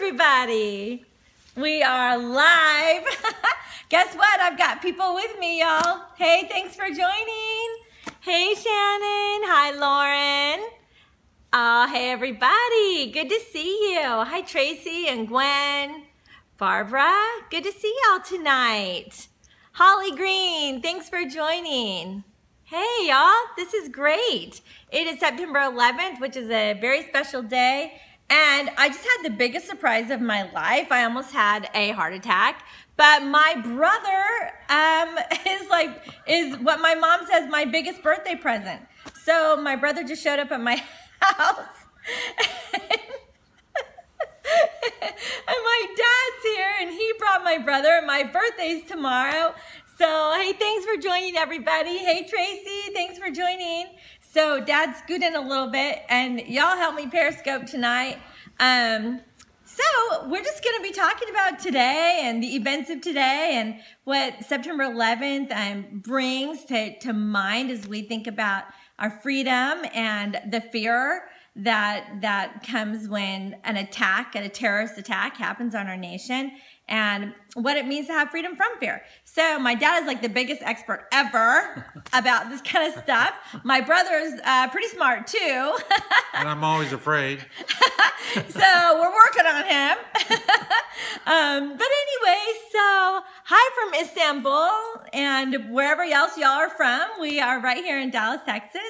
everybody. We are live. Guess what? I've got people with me, y'all. Hey, thanks for joining. Hey, Shannon. Hi, Lauren. Oh, hey, everybody. Good to see you. Hi, Tracy and Gwen. Barbara, good to see y'all tonight. Holly Green, thanks for joining. Hey, y'all. This is great. It is September 11th, which is a very special day. And I just had the biggest surprise of my life. I almost had a heart attack. But my brother is what my mom says my biggest birthday present. So my brother just showed up at my house. And my dad's here, and he brought my brother, and my birthday's tomorrow. So, hey, thanks for joining, everybody. Hey, Tracy, thanks for joining. So, Dad's scooting a little bit, and y'all help me Periscope tonight. So, we're just going to be talking about today and the events of today and what September 11th brings to mind as we think about our freedom and the fear that comes when a terrorist attack happens on our nation, and what it means to have freedom from fear. So my dad is like the biggest expert ever about this kind of stuff. My brother's pretty smart too. And I'm always afraid. So we're working on him. But anyway, so hi from Istanbul and wherever else y'all are from. We are right here in Dallas, Texas.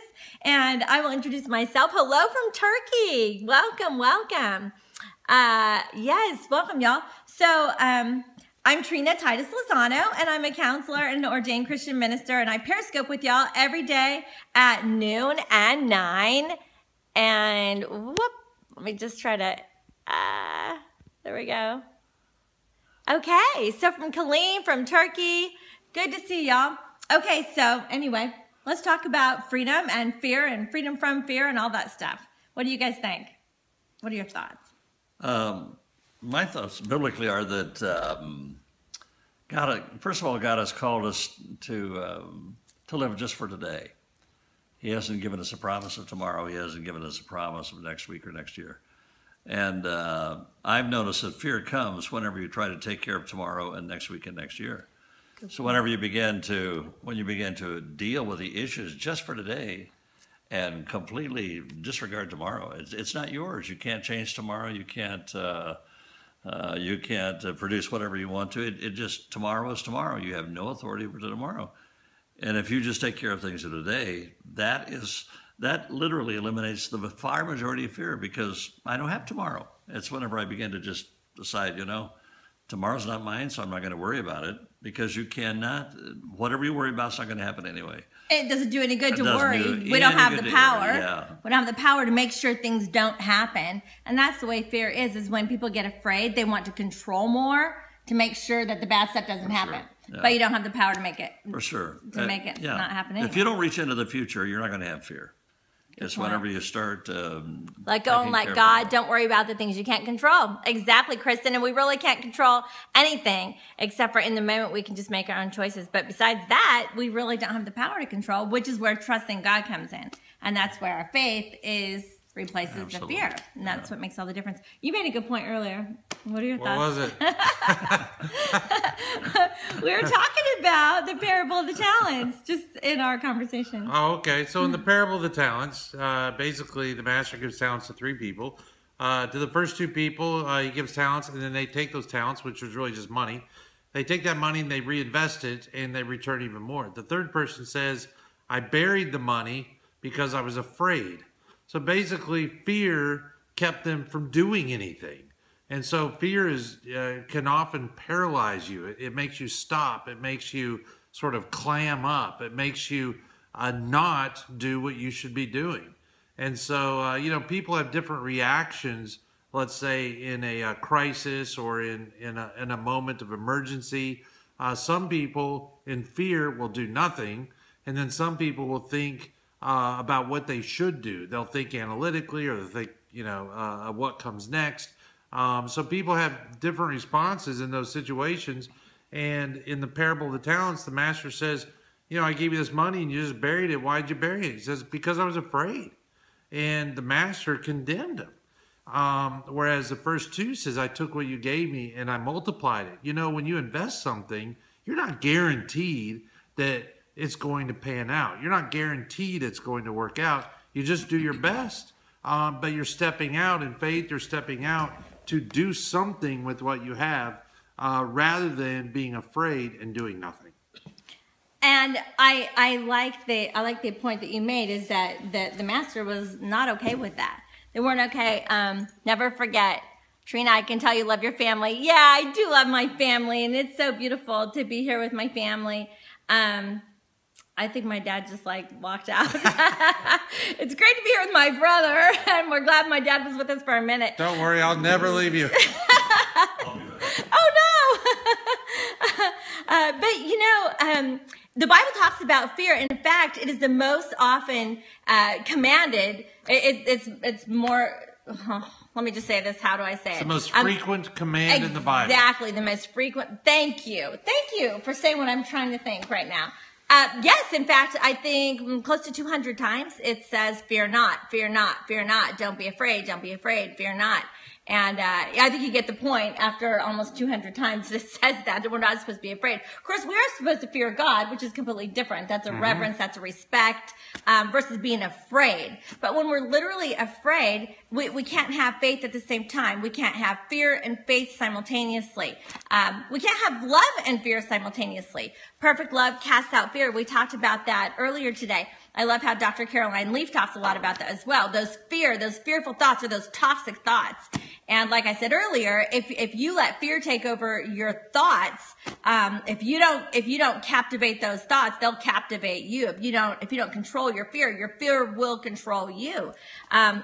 And I will introduce myself. Hello from Turkey. Welcome, welcome. Yes, welcome, y'all. So I'm Trina Titus Lozano, and I'm a counselor and an ordained Christian minister, and I Periscope with y'all every day at noon and 9. And whoop, let me just try to, there we go. Okay, so from Kaleem, from Turkey, good to see y'all. Okay, so anyway, let's talk about freedom and fear and freedom from fear and all that stuff. What do you guys think? What are your thoughts? My thoughts biblically are that first of all, God has called us to live just for today. He hasn't given us a promise of tomorrow. He hasn't given us a promise of next week or next year. And I've noticed that fear comes whenever you try to take care of tomorrow and next week and next year. So when you begin to deal with the issues just for today and completely disregard tomorrow, it's not yours. You can't change tomorrow. You can't produce whatever you want to. It just, tomorrow is tomorrow. You have no authority over tomorrow. And if you just take care of things of today, that literally eliminates the far majority of fear, because I don't have tomorrow. It's whenever I begin to just decide, tomorrow's not mine, so I'm not going to worry about it, because you cannot, whatever you worry about is not going to happen anyway. It doesn't do any good to worry. We don't have the power. Yeah. We don't have the power to make sure things don't happen. And that's the way fear is when people get afraid, they want to control more to make sure that the bad stuff doesn't happen. Sure. Yeah. But you don't have the power to make it. For sure. Make it not happen anyway. If you don't reach into the future, you're not going to have fear. It's whenever you start let go and let God. Don't worry about the things you can't control. Exactly, Kristen. And we really can't control anything except for in the moment we can just make our own choices. But besides that, we really don't have the power to control, which is where trusting God comes in. And that's where our faith replaces Absolutely. The fear. And that's what makes all the difference. You made a good point earlier. What are your thoughts? What was it? We were talking about the parable of the talents just in our conversation. Oh, okay. So in the parable of the talents, basically the master gives talents to 3 people. To the first 2 people, he gives talents, and then they take those talents, which was really just money. They take that money and they reinvest it, and they return even more. The third person says, I buried the money because I was afraid. So basically, fear kept them from doing anything. And so fear can often paralyze you. It makes you stop. It makes you sort of clam up. It makes you not do what you should be doing. And so, people have different reactions, let's say in a crisis or in a moment of emergency. Some people in fear will do nothing. And then some people will think about what they should do. They'll think analytically, or they'll think, what comes next. So people have different responses in those situations. And in the parable of the talents, the master says, I gave you this money and you just buried it. Why'd you bury it? He says, because I was afraid. And the master condemned him. Whereas the first 2 says, I took what you gave me and I multiplied it. You know, when you invest something, you're not guaranteed that it's going to pan out. You're not guaranteed it's going to work out. You just do your best. But you're stepping out in faith. You're stepping out to do something with what you have rather than being afraid and doing nothing. And I like the point that you made is that the master was not okay with that. They weren't okay. Never forget, Trina, I can tell you love your family. Yeah, I do love my family, and it's so beautiful to be here with my family. I think my dad just like walked out. It's great to be here with my brother, and we're glad my dad was with us for a minute. Don't worry, I'll never leave you. Oh no! But you know, the Bible talks about fear. In fact, it is the most often commanded. It's more. Let me just say this. How do I say it? It's the most frequent command in the Bible. Exactly, the most frequent. Thank you for saying what I'm trying to think right now. Yes, in fact, I think close to 200 times it says, "Fear not, fear not, fear not. Don't be afraid, don't be afraid. Fear not." And I think you get the point after almost 200 times it says that we're not supposed to be afraid. Of course, we are supposed to fear God, which is completely different. That's a reverence, that's a respect, versus being afraid. But when we're literally afraid, we can't have faith at the same time. We can't have fear and faith simultaneously. We can't have love and fear simultaneously. Perfect love casts out fear. We talked about that earlier today. I love how Dr. Caroline Leaf talks a lot about that as well. Those fearful thoughts are those toxic thoughts. And like I said earlier, if you let fear take over your thoughts, if you don't captivate those thoughts, they'll captivate you. If you don't control your fear will control you.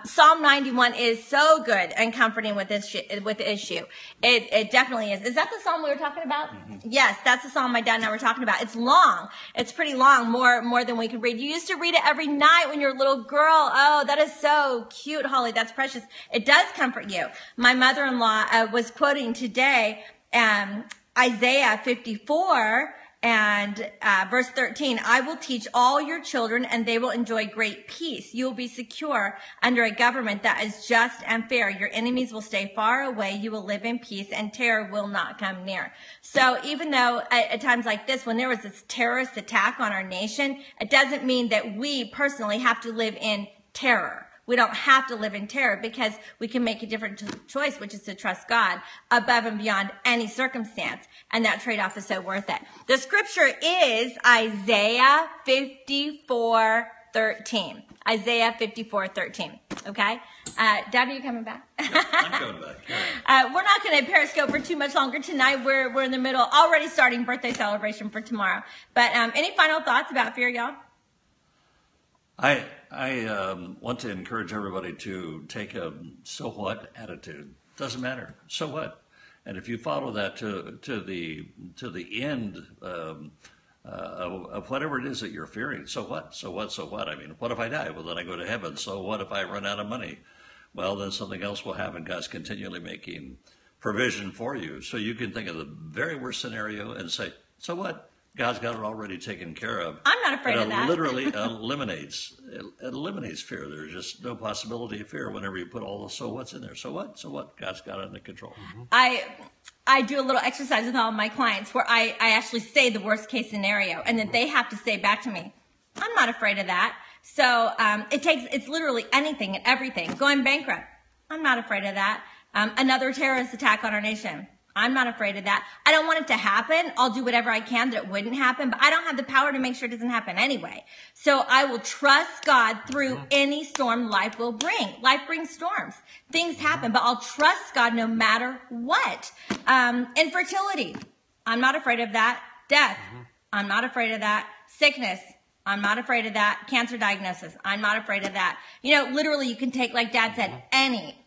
Psalm 91 is so good and comforting with the issue. It definitely is. Is that the psalm we were talking about? Mm-hmm. Yes, that's the psalm my dad and I were talking about. It's long. It's pretty long, more than we could read. You used to read it every night when you were a little girl. Oh, that is so cute, Holly. That's precious. It does comfort you. My mother-in-law was quoting today Isaiah 54 and verse 13. I will teach all your children and they will enjoy great peace. You will be secure under a government that is just and fair. Your enemies will stay far away. You will live in peace and terror will not come near. So even though at times like this, when there was this terrorist attack on our nation, it doesn't mean that we personally have to live in terror. We don't have to live in terror because we can make a different choice, which is to trust God above and beyond any circumstance. And that trade-off is so worth it. The scripture is Isaiah 54:13. Isaiah 54:13. Okay? Dad, are you coming back? Yeah, I'm coming back. Yeah. We're not going to Periscope for too much longer tonight. We're in the middle, already starting birthday celebration for tomorrow. But any final thoughts about fear, y'all? I want to encourage everybody to take a so what attitude. Doesn't matter. So what? And if you follow that to the end of whatever it is that you're fearing, so what? So what? So what? I mean, what if I die? Well, then I go to heaven. So what if I run out of money? Well, then something else will happen. God's continually making provision for you. So you can think of the very worst scenario and say, so what? God's got it already taken care of. I'm not afraid of that. It literally eliminates fear. There's just no possibility of fear whenever you put all the so what's in there. So what? So what? God's got it under control. Mm-hmm. I do a little exercise with all of my clients where I actually say the worst case scenario and then they have to say back to me, I'm not afraid of that. So it's literally anything and everything. Going bankrupt. I'm not afraid of that. Another terrorist attack on our nation. I'm not afraid of that. I don't want it to happen. I'll do whatever I can that it wouldn't happen, but I don't have the power to make sure it doesn't happen anyway. So I will trust God through any storm life will bring. Life brings storms. Things happen, but I'll trust God no matter what. Infertility. I'm not afraid of that. Death. I'm not afraid of that. Sickness. I'm not afraid of that. Cancer diagnosis. I'm not afraid of that. You know, literally you can take, like Dad said, any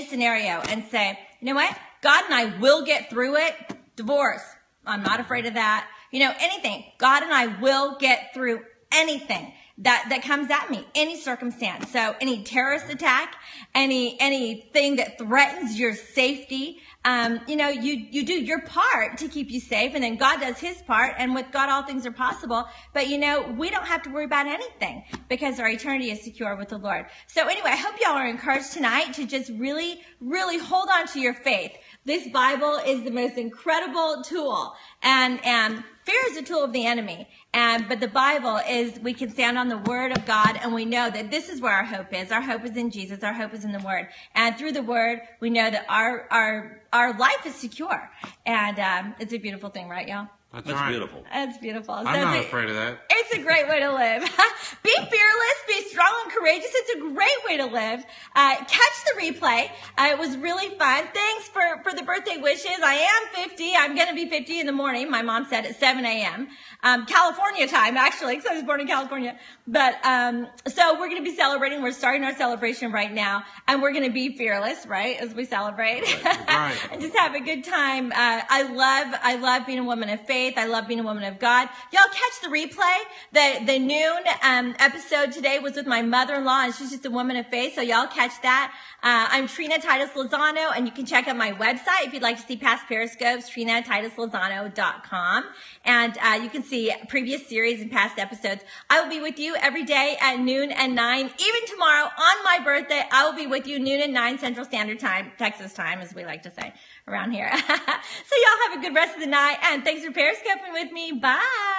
scenario and say, you know what? God and I will get through it. Divorce. I'm not afraid of that. You know, anything. God and I will get through anything. that comes at me, any circumstance. So any terrorist attack, anything that threatens your safety, you do your part to keep you safe, and then God does his part, and with God all things are possible. But we don't have to worry about anything because our eternity is secure with the Lord. So anyway, I hope y'all are encouraged tonight to just really, really hold on to your faith. This Bible is the most incredible tool, and fear is a tool of the enemy. But the Bible is, we can stand on the Word of God, and we know that this is where our hope is. Our hope is in Jesus. Our hope is in the Word. And through the Word, we know that our life is secure. And it's a beautiful thing, right, y'all? That's right. Beautiful. It's beautiful. I'm not afraid of that. It's a great way to live. Be fearless, be strong and courageous. It's a great way to live. Catch the replay. It was really fun. Thanks for the birthday wishes. I am 50. I'm going to be 50 in the morning. My mom said at 7 a.m. California time, actually, because I was born in California. But so we're going to be celebrating. We're starting our celebration right now. And we're going to be fearless, right, as we celebrate. Right. And just have a good time. I love being a woman of faith. I love being a woman of God. Y'all catch the replay. The noon episode today was with my mother-in-law, and she's just a woman of faith. So y'all catch that. I'm Trina Titus Lozano, and you can check out my website if you'd like to see past Periscopes, TrinaTitusLozano.com. And you can see previous series and past episodes. I will be with you every day at noon and 9. Even tomorrow on my birthday, I will be with you noon and 9 Central Standard Time, Texas time, as we like to say around here. So y'all have a good rest of the night, and thanks for Periscoping with me. Bye.